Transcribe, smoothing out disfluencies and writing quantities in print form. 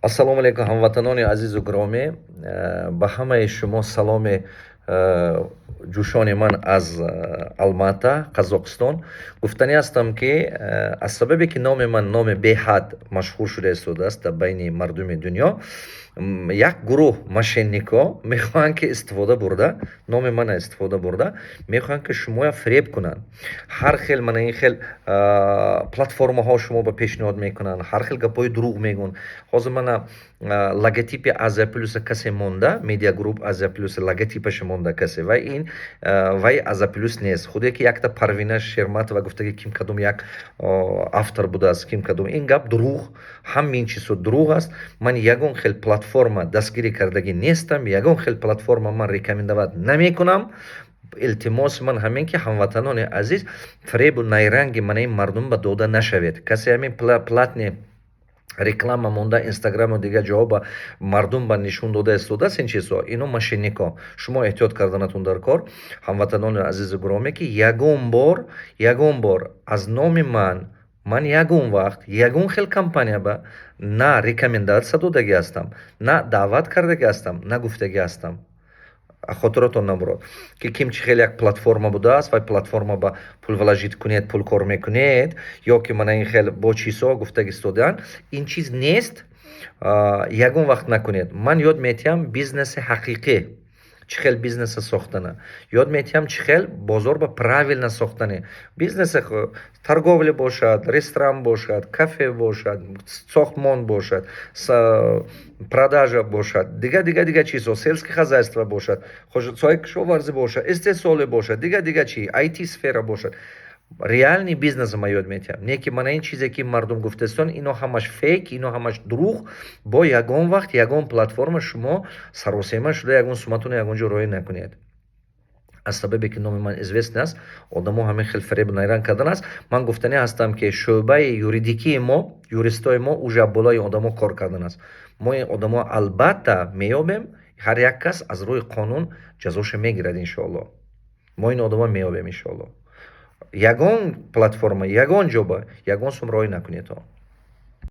ассалому алайкум ҳамватанони азизу гиромӣ, ба ҳамаи шумо саломи ҷӯшони ман аз Алмата, Қазоқистон. Гуфтанӣ ҳастам ки аз сабабе ки номи ман номи беҳад машҳур шуда истодааст дар байни мардуми дунё, як гурӯҳ мошеннико мехоҳанд ки истифода бурда, номи мана истифода бурда, мехоҳанд ки шуморо фиреб кунанд. ҳар хел мана ин хел платформаҳо шуморо пешниҳод мекунанд, ҳар хел гапҳои дурӯғ мегӯянд. ҳозир мана логотипи Азия Плюса касе монда, медиа груп Азия Плюса логотипаш монда касе, вай Азия Плюс нест. худе ки якта Парвина Шерматова гуфта ки ким кадом як автор будааст, ким кадом. Ин гап дурӯғ, ҳамин чизо дурӯғ аст. Ман ягон хел платформа дастгирӣ кардагӣ нестам, ягон хел платформа ман рекомендовать намекунам. илтимоси ман ҳамин ки ҳамватанони азиз фиребу найранги манаи мардум ба дода нашавед. Касе ҳамин платни реклама монда инстаграму дигар ҷоҳо ба мардум ба нишон дода истодааст. Ин чизо ино мошеннико. шумо эҳтиёт карданатон дар кор. ҳамватанони азизу гиромӣ ки ягон бор аз номи ман ягон вақт ягон хел компания ба на рекомендатсия додагӣ ҳастам, на даъват кардагӣ ҳастам, на гуфтагӣ ҳастам. хотиратон набурад ки ким чи хел як платформа будааст, вай платформа ба пул вложит кунед, пул кор мекунед, ё ки мана ин хел бо чизҳо гуфтагӣ истодаанд. Ин чиз нест. Ягон вақт накунед. Ман ёд метиҳам бизнеси ҳақиқӣ чӣ хел бизнеса сохтана, ёд метиҳам чӣ хел бозор ба правилна сохтане. Бизнеси торговля бошад, ресторан бошад, кафе бошад, сохтмон бошад, продажа бошад, дигар чизҳо, селское хозяйство бошад, хозяйствои кишоварзӣ бошад, истеҳсоле бошад, дигар чи IT сфера бошад. Реальный бизнес ма ёд метиҳам. Не ки мана ин чизе ки мардум гуфтастон, ино ҳамаш фейк, ино ҳамаш дурӯғ. Бо ягон вақт ягон платформа шумо саросема шуда ягон суматони ягон ҷо роӣ накунед. аз сабабе ки номи ман известен аст, одамо ҳамин хел фиребу найранг кардан аст. Ман гуфтанӣ ҳастам ки шӯъбаи юридикии мо, юристои мо уже болои одамо кор кардан аст. Мо ин одамо албатта меёбем, ҳар як кас аз рӯи қонун ҷазоша мегирад иншоаллоҳ. Мо ин одамо меёбем иншоаллоҳ. ягон платформа, ягон ҷоба, ягон сум роӣ накунед.